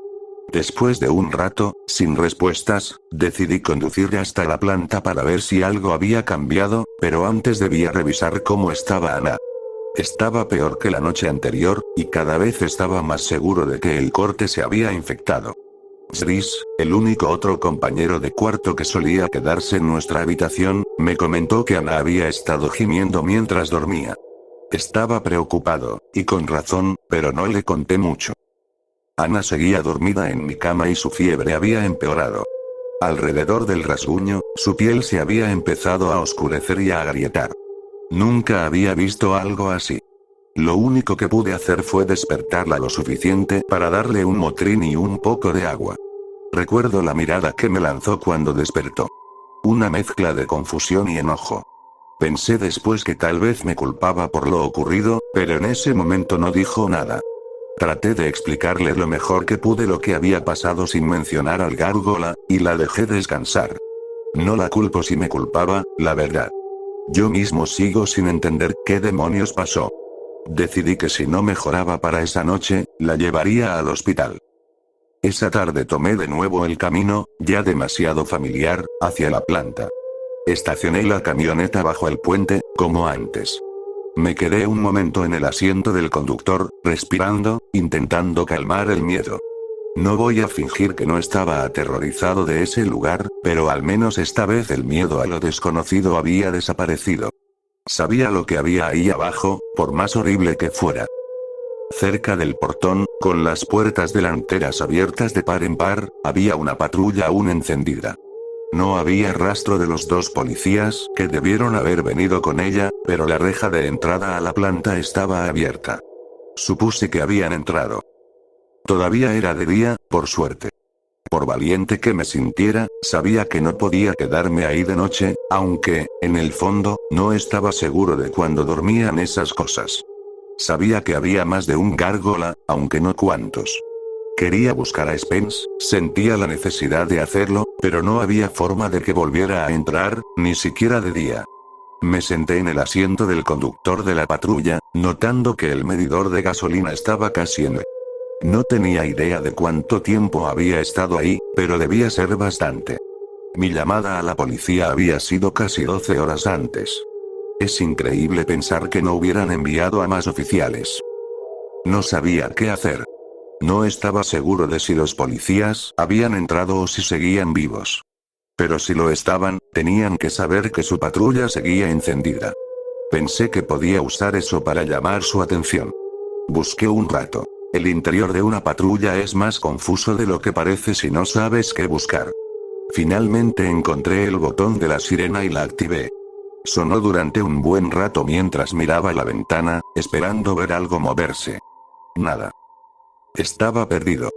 Después de un rato, sin respuestas, decidí conducir hasta la planta para ver si algo había cambiado, pero antes debía revisar cómo estaba Ana. Estaba peor que la noche anterior, y cada vez estaba más seguro de que el corte se había infectado. Chris, el único otro compañero de cuarto que solía quedarse en nuestra habitación, me comentó que Ana había estado gimiendo mientras dormía. Estaba preocupado, y con razón, pero no le conté mucho. Ana seguía dormida en mi cama y su fiebre había empeorado. Alrededor del rasguño, su piel se había empezado a oscurecer y a agrietar. Nunca había visto algo así. Lo único que pude hacer fue despertarla lo suficiente para darle un motrín y un poco de agua. Recuerdo la mirada que me lanzó cuando despertó. Una mezcla de confusión y enojo. Pensé después que tal vez me culpaba por lo ocurrido, pero en ese momento no dijo nada. Traté de explicarle lo mejor que pude lo que había pasado sin mencionar al gárgola, y la dejé descansar. No la culpo si me culpaba, la verdad. Yo mismo sigo sin entender qué demonios pasó. Decidí que si no mejoraba para esa noche, la llevaría al hospital. Esa tarde tomé de nuevo el camino, ya demasiado familiar, hacia la planta. Estacioné la camioneta bajo el puente, como antes. Me quedé un momento en el asiento del conductor, respirando, intentando calmar el miedo. No voy a fingir que no estaba aterrorizado de ese lugar, pero al menos esta vez el miedo a lo desconocido había desaparecido. Sabía lo que había ahí abajo, por más horrible que fuera. Cerca del portón, con las puertas delanteras abiertas de par en par, había una patrulla aún encendida. No había rastro de los 2 policías que debieron haber venido con ella, pero la reja de entrada a la planta estaba abierta. Supuse que habían entrado. Todavía era de día, por suerte. Por valiente que me sintiera, sabía que no podía quedarme ahí de noche, aunque, en el fondo, no estaba seguro de cuándo dormían esas cosas. Sabía que había más de un gárgola, aunque no cuántos. Quería buscar a Spence, sentía la necesidad de hacerlo, pero no había forma de que volviera a entrar, ni siquiera de día. Me senté en el asiento del conductor de la patrulla, notando que el medidor de gasolina estaba casi en... No tenía idea de cuánto tiempo había estado ahí, pero debía ser bastante. Mi llamada a la policía había sido casi 12 horas antes. Es increíble pensar que no hubieran enviado a más oficiales. No sabía qué hacer. No estaba seguro de si los policías habían entrado o si seguían vivos. Pero si lo estaban, tenían que saber que su patrulla seguía encendida. Pensé que podía usar eso para llamar su atención. Busqué un rato. El interior de una patrulla es más confuso de lo que parece si no sabes qué buscar. Finalmente encontré el botón de la sirena y la activé. Sonó durante un buen rato mientras miraba la ventana, esperando ver algo moverse. Nada. Estaba perdido.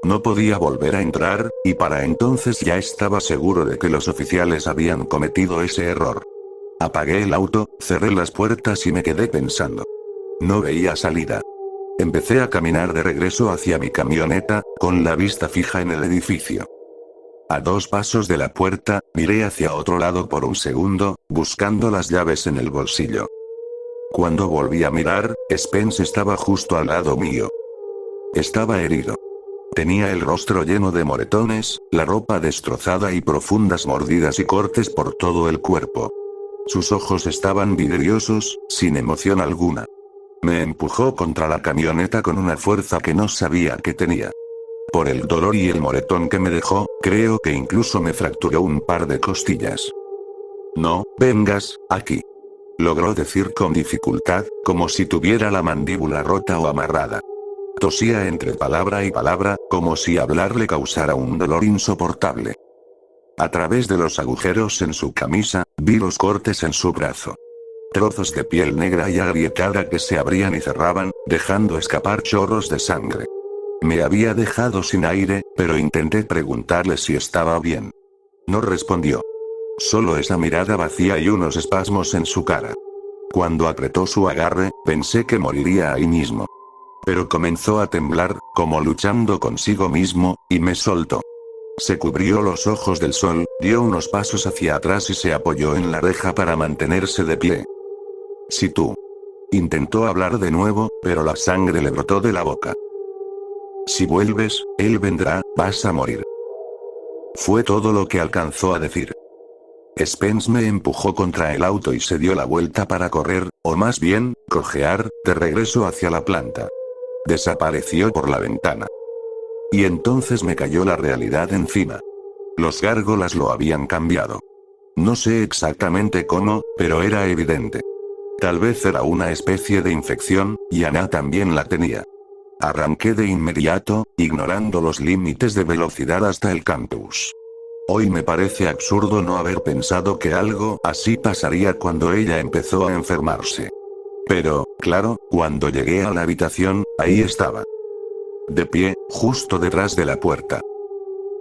No podía volver a entrar, y para entonces ya estaba seguro de que los oficiales habían cometido ese error. Apagué el auto, cerré las puertas y me quedé pensando. No veía salida. Empecé a caminar de regreso hacia mi camioneta, con la vista fija en el edificio. A 2 pasos de la puerta, miré hacia otro lado por un segundo, buscando las llaves en el bolsillo. Cuando volví a mirar, Spence estaba justo al lado mío. Estaba herido. Tenía el rostro lleno de moretones, la ropa destrozada y profundas mordidas y cortes por todo el cuerpo. Sus ojos estaban vidriosos, sin emoción alguna. Me empujó contra la camioneta con una fuerza que no sabía que tenía. Por el dolor y el moretón que me dejó, creo que incluso me fracturó un par de costillas. No, vengas, aquí. Logró decir con dificultad, como si tuviera la mandíbula rota o amarrada. Tosía entre palabra y palabra, como si hablar le causara un dolor insoportable. A través de los agujeros en su camisa, vi los cortes en su brazo. Trozos de piel negra y agrietada que se abrían y cerraban, dejando escapar chorros de sangre. Me había dejado sin aire, pero intenté preguntarle si estaba bien. No respondió. Solo esa mirada vacía y unos espasmos en su cara. Cuando apretó su agarre, pensé que moriría ahí mismo. Pero comenzó a temblar, como luchando consigo mismo, y me soltó. Se cubrió los ojos del sol, dio unos pasos hacia atrás y se apoyó en la reja para mantenerse de pie. Si tú. Intentó hablar de nuevo, pero la sangre le brotó de la boca. Si vuelves, él vendrá, vas a morir. Fue todo lo que alcanzó a decir. Spence me empujó contra el auto y se dio la vuelta para correr, o más bien, cojear, de regreso hacia la planta. Desapareció por la ventana. Y entonces me cayó la realidad encima. Los gárgolas lo habían cambiado. No sé exactamente cómo, pero era evidente. Tal vez era una especie de infección, y Anna también la tenía. Arranqué de inmediato, ignorando los límites de velocidad hasta el campus. Hoy me parece absurdo no haber pensado que algo así pasaría cuando ella empezó a enfermarse. Pero, claro, cuando llegué a la habitación, ahí estaba. De pie, justo detrás de la puerta.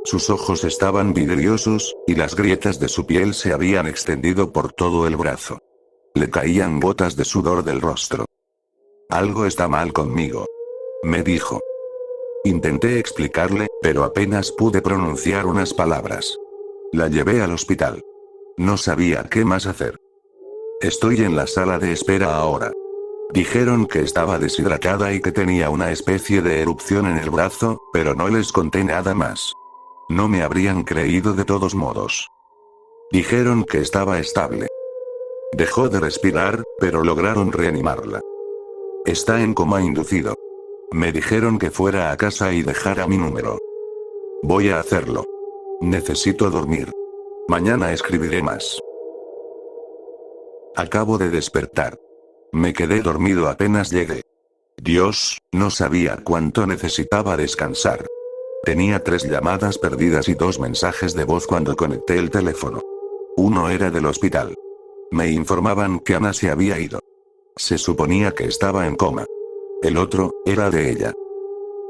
Sus ojos estaban vidriosos, y las grietas de su piel se habían extendido por todo el brazo. Le caían gotas de sudor del rostro. Algo está mal conmigo. Me dijo. Intenté explicarle, pero apenas pude pronunciar unas palabras. La llevé al hospital. No sabía qué más hacer. Estoy en la sala de espera ahora. Dijeron que estaba deshidratada y que tenía una especie de erupción en el brazo, pero no les conté nada más. No me habrían creído de todos modos. Dijeron que estaba estable. Dejó de respirar, pero lograron reanimarla. Está en coma inducido. Me dijeron que fuera a casa y dejara mi número. Voy a hacerlo. Necesito dormir. Mañana escribiré más. Acabo de despertar. Me quedé dormido apenas llegué. Dios, no sabía cuánto necesitaba descansar. Tenía 3 llamadas perdidas y 2 mensajes de voz cuando conecté el teléfono. Uno era del hospital. Me informaban que Anna se había ido. Se suponía que estaba en coma. El otro, era de ella.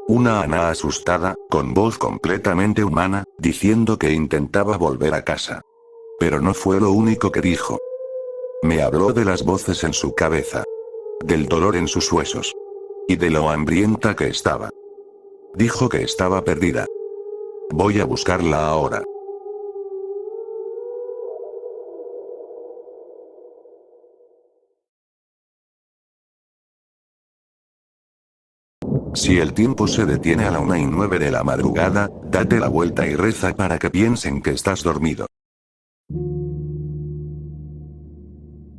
Una Ana asustada, con voz completamente humana, diciendo que intentaba volver a casa. Pero no fue lo único que dijo. Me habló de las voces en su cabeza. Del dolor en sus huesos. Y de lo hambrienta que estaba. Dijo que estaba perdida. Voy a buscarla ahora. Si el tiempo se detiene a la 1:09 de la madrugada, date la vuelta y reza para que piensen que estás dormido.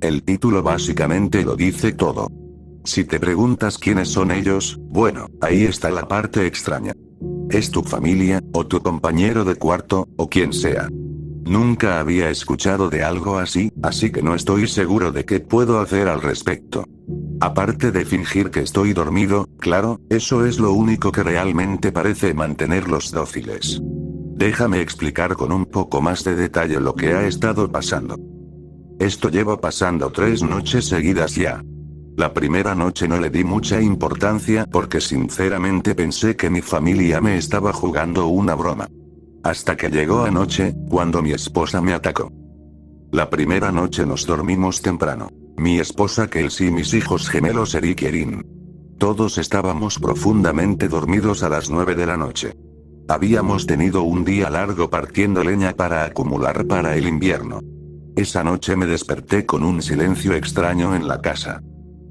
El título básicamente lo dice todo. Si te preguntas quiénes son ellos, bueno, ahí está la parte extraña. Es tu familia, o tu compañero de cuarto, o quien sea. Nunca había escuchado de algo así que no estoy seguro de qué puedo hacer al respecto. Aparte de fingir que estoy dormido, claro, eso es lo único que realmente parece mantenerlos dóciles. Déjame explicar con un poco más de detalle lo que ha estado pasando. Esto lleva pasando 3 noches seguidas ya. La primera noche no le di mucha importancia porque sinceramente pensé que mi familia me estaba jugando una broma. Hasta que llegó anoche, cuando mi esposa me atacó. La primera noche nos dormimos temprano. Mi esposa Kelsey y mis hijos gemelos Eric y Erin. Todos estábamos profundamente dormidos a las 9 de la noche. Habíamos tenido un día largo partiendo leña para acumular para el invierno. Esa noche me desperté con un silencio extraño en la casa.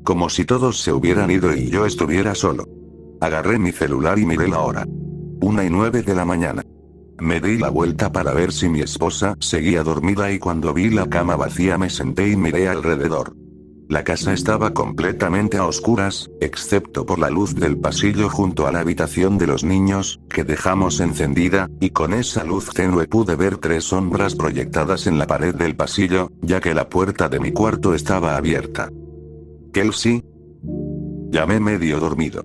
Como si todos se hubieran ido y yo estuviera solo. Agarré mi celular y miré la hora. 1:09 de la mañana. Me di la vuelta para ver si mi esposa seguía dormida y cuando vi la cama vacía me senté y miré alrededor. La casa estaba completamente a oscuras, excepto por la luz del pasillo junto a la habitación de los niños, que dejamos encendida, y con esa luz tenue pude ver 3 sombras proyectadas en la pared del pasillo, ya que la puerta de mi cuarto estaba abierta. ¿Kelsey? Llamé medio dormido.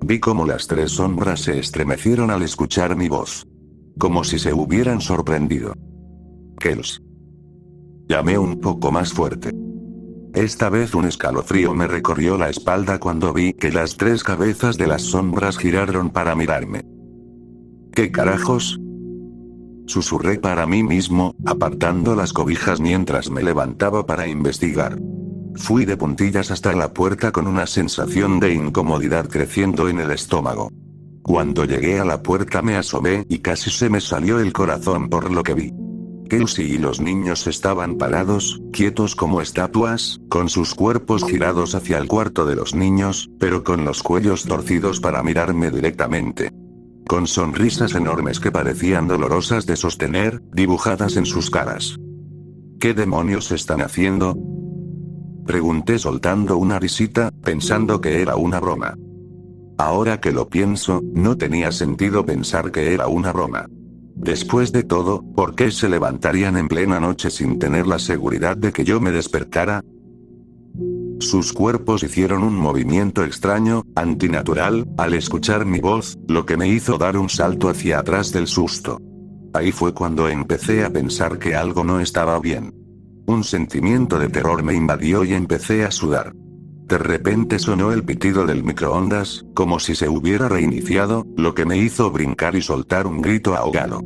Vi cómo las 3 sombras se estremecieron al escuchar mi voz. Como si se hubieran sorprendido. Kelsey. Llamé un poco más fuerte. Esta vez un escalofrío me recorrió la espalda cuando vi que las 3 cabezas de las sombras giraron para mirarme. ¿Qué carajos? Susurré para mí mismo, apartando las cobijas mientras me levantaba para investigar. Fui de puntillas hasta la puerta con una sensación de incomodidad creciendo en el estómago. Cuando llegué a la puerta me asomé y casi se me salió el corazón por lo que vi. Kelsey y los niños estaban parados, quietos como estatuas, con sus cuerpos girados hacia el cuarto de los niños, pero con los cuellos torcidos para mirarme directamente. Con sonrisas enormes que parecían dolorosas de sostener, dibujadas en sus caras. ¿Qué demonios están haciendo? Pregunté soltando una risita, pensando que era una broma. Ahora que lo pienso, no tenía sentido pensar que era una broma. Después de todo, ¿por qué se levantarían en plena noche sin tener la seguridad de que yo me despertara? Sus cuerpos hicieron un movimiento extraño, antinatural, al escuchar mi voz, lo que me hizo dar un salto hacia atrás del susto. Ahí fue cuando empecé a pensar que algo no estaba bien. Un sentimiento de terror me invadió y empecé a sudar. De repente sonó el pitido del microondas, como si se hubiera reiniciado, lo que me hizo brincar y soltar un grito ahogado.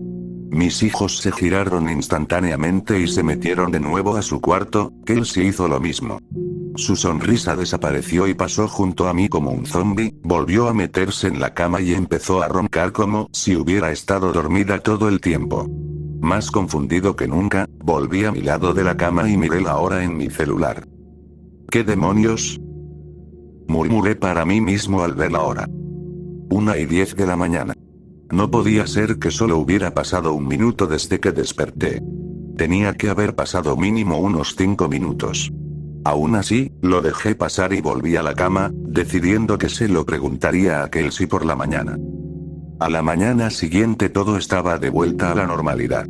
Mis hijos se giraron instantáneamente y se metieron de nuevo a su cuarto. Kelsey hizo lo mismo. Su sonrisa desapareció y pasó junto a mí como un zombi, volvió a meterse en la cama y empezó a roncar como si hubiera estado dormida todo el tiempo. Más confundido que nunca, volví a mi lado de la cama y miré la hora en mi celular. ¿Qué demonios? Murmuré para mí mismo al ver la hora. 1:10 de la mañana. No podía ser que solo hubiera pasado 1 minuto desde que desperté. Tenía que haber pasado mínimo unos 5 minutos. Aún así, lo dejé pasar y volví a la cama, decidiendo que se lo preguntaría a Kelsey por la mañana. A la mañana siguiente todo estaba de vuelta a la normalidad.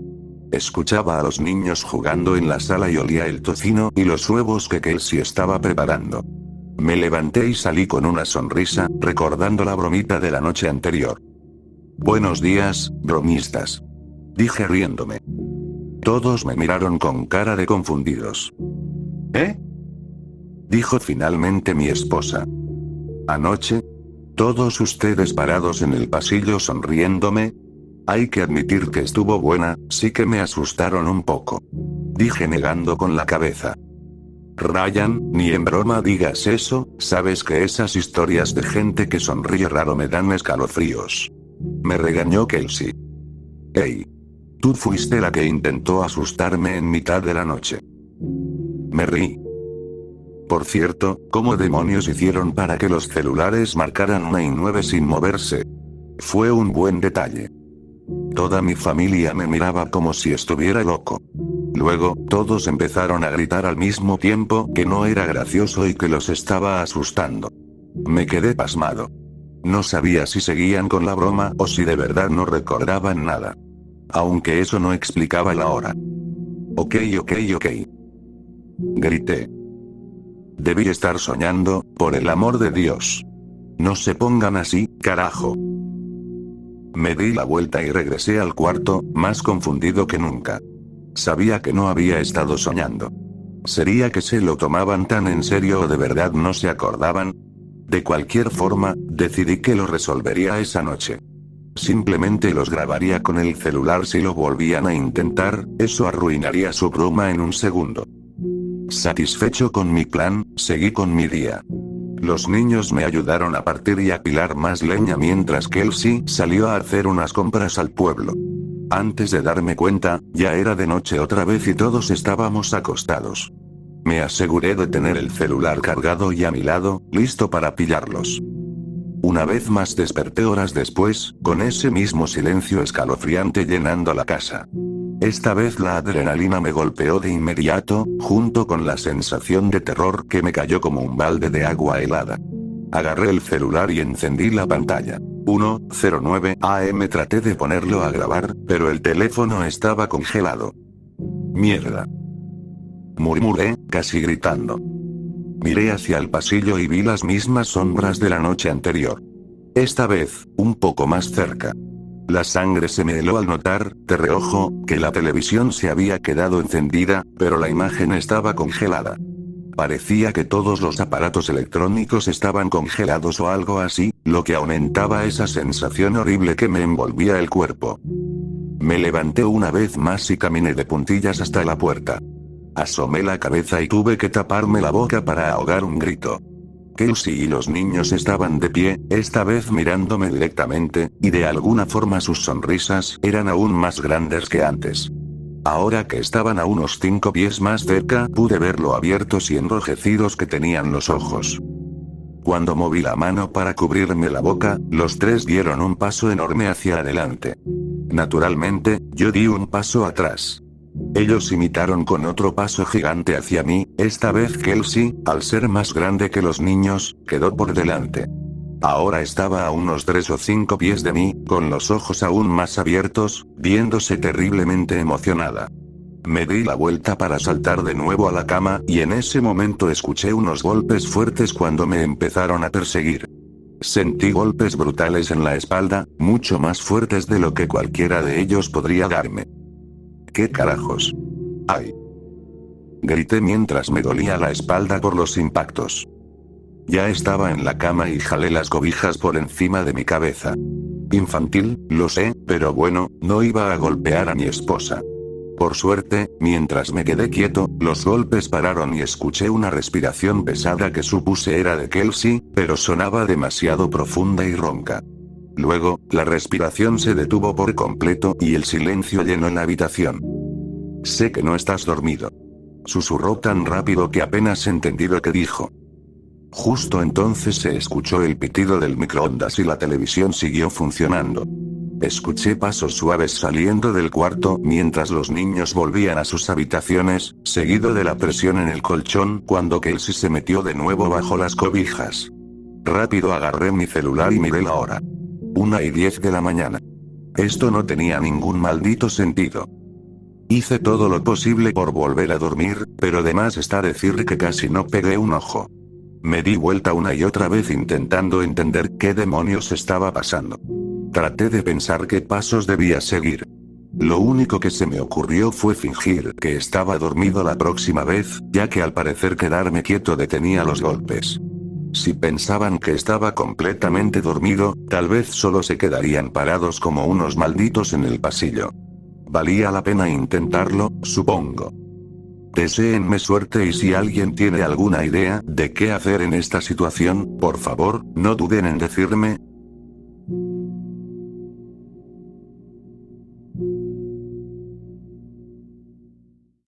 Escuchaba a los niños jugando en la sala y olía el tocino y los huevos que Kelsey estaba preparando. Me levanté y salí con una sonrisa, recordando la bromita de la noche anterior. Buenos días, bromistas. Dije riéndome. Todos me miraron con cara de confundidos. ¿Eh? Dijo finalmente mi esposa. ¿Anoche? Todos ustedes parados en el pasillo sonriéndome. Hay que admitir que estuvo buena, sí que me asustaron un poco. Dije negando con la cabeza. Ryan, ni en broma digas eso, sabes que esas historias de gente que sonríe raro me dan escalofríos. Me regañó Kelsey. Hey. Tú fuiste la que intentó asustarme en mitad de la noche. Me reí. Por cierto, ¿cómo demonios hicieron para que los celulares marcaran 1 y 9 sin moverse? Fue un buen detalle. Toda mi familia me miraba como si estuviera loco. Luego, todos empezaron a gritar al mismo tiempo que no era gracioso y que los estaba asustando. Me quedé pasmado. No sabía si seguían con la broma o si de verdad no recordaban nada. Aunque eso no explicaba la hora. Ok. Grité. Debí estar soñando, por el amor de Dios. No se pongan así, carajo. Me di la vuelta y regresé al cuarto, más confundido que nunca. Sabía que no había estado soñando. ¿Sería que se lo tomaban tan en serio o de verdad no se acordaban? De cualquier forma, decidí que lo resolvería esa noche. Simplemente los grabaría con el celular si lo volvían a intentar, eso arruinaría su broma en un segundo. Satisfecho con mi plan, seguí con mi día. Los niños me ayudaron a partir y apilar más leña mientras Kelsey salió a hacer unas compras al pueblo. Antes de darme cuenta, ya era de noche otra vez y todos estábamos acostados. Me aseguré de tener el celular cargado y a mi lado, listo para pillarlos. Una vez más desperté horas después, con ese mismo silencio escalofriante llenando la casa. Esta vez la adrenalina me golpeó de inmediato, junto con la sensación de terror que me cayó como un balde de agua helada. Agarré el celular y encendí la pantalla. 1:09 AM. Traté de ponerlo a grabar, pero el teléfono estaba congelado. Mierda. Murmuré, casi gritando. Miré hacia el pasillo y vi las mismas sombras de la noche anterior. Esta vez, un poco más cerca. La sangre se me heló al notar, de reojo, que la televisión se había quedado encendida, pero la imagen estaba congelada. Parecía que todos los aparatos electrónicos estaban congelados o algo así, lo que aumentaba esa sensación horrible que me envolvía el cuerpo. Me levanté una vez más y caminé de puntillas hasta la puerta. Asomé la cabeza y tuve que taparme la boca para ahogar un grito. Kelsey y los niños estaban de pie, esta vez mirándome directamente, y de alguna forma sus sonrisas eran aún más grandes que antes. Ahora que estaban a unos 5 pies más cerca, pude ver lo abiertos y enrojecidos que tenían los ojos. Cuando moví la mano para cubrirme la boca, los tres dieron un paso enorme hacia adelante. Naturalmente, yo di un paso atrás. Ellos imitaron con otro paso gigante hacia mí, esta vez Kelsey, al ser más grande que los niños, quedó por delante. Ahora estaba a unos 3 o 5 pies de mí, con los ojos aún más abiertos, viéndose terriblemente emocionada. Me di la vuelta para saltar de nuevo a la cama, y en ese momento escuché unos golpes fuertes cuando me empezaron a perseguir. Sentí golpes brutales en la espalda, mucho más fuertes de lo que cualquiera de ellos podría darme. ¿Qué carajos? ¡Ay! Grité mientras me dolía la espalda por los impactos. Ya estaba en la cama y jalé las cobijas por encima de mi cabeza. Infantil, lo sé, pero bueno, no iba a golpear a mi esposa. Por suerte, mientras me quedé quieto, los golpes pararon y escuché una respiración pesada que supuse era de Kelsey, pero sonaba demasiado profunda y ronca. Luego, la respiración se detuvo por completo y el silencio llenó la habitación. Sé que no estás dormido. Susurró tan rápido que apenas entendí lo que dijo. Justo entonces se escuchó el pitido del microondas y la televisión siguió funcionando. Escuché pasos suaves saliendo del cuarto mientras los niños volvían a sus habitaciones, seguido de la presión en el colchón cuando Kelsey se metió de nuevo bajo las cobijas. Rápido agarré mi celular y miré la hora. 1:10 de la mañana. Esto no tenía ningún maldito sentido. Hice todo lo posible por volver a dormir, pero de más está decir que casi no pegué un ojo. Me di vuelta una y otra vez intentando entender qué demonios estaba pasando. Traté de pensar qué pasos debía seguir. Lo único que se me ocurrió fue fingir que estaba dormido la próxima vez, ya que al parecer quedarme quieto detenía los golpes. Si pensaban que estaba completamente dormido, tal vez solo se quedarían parados como unos malditos en el pasillo. Valía la pena intentarlo, supongo. Deséenme suerte y si alguien tiene alguna idea de qué hacer en esta situación, por favor, no duden en decirme,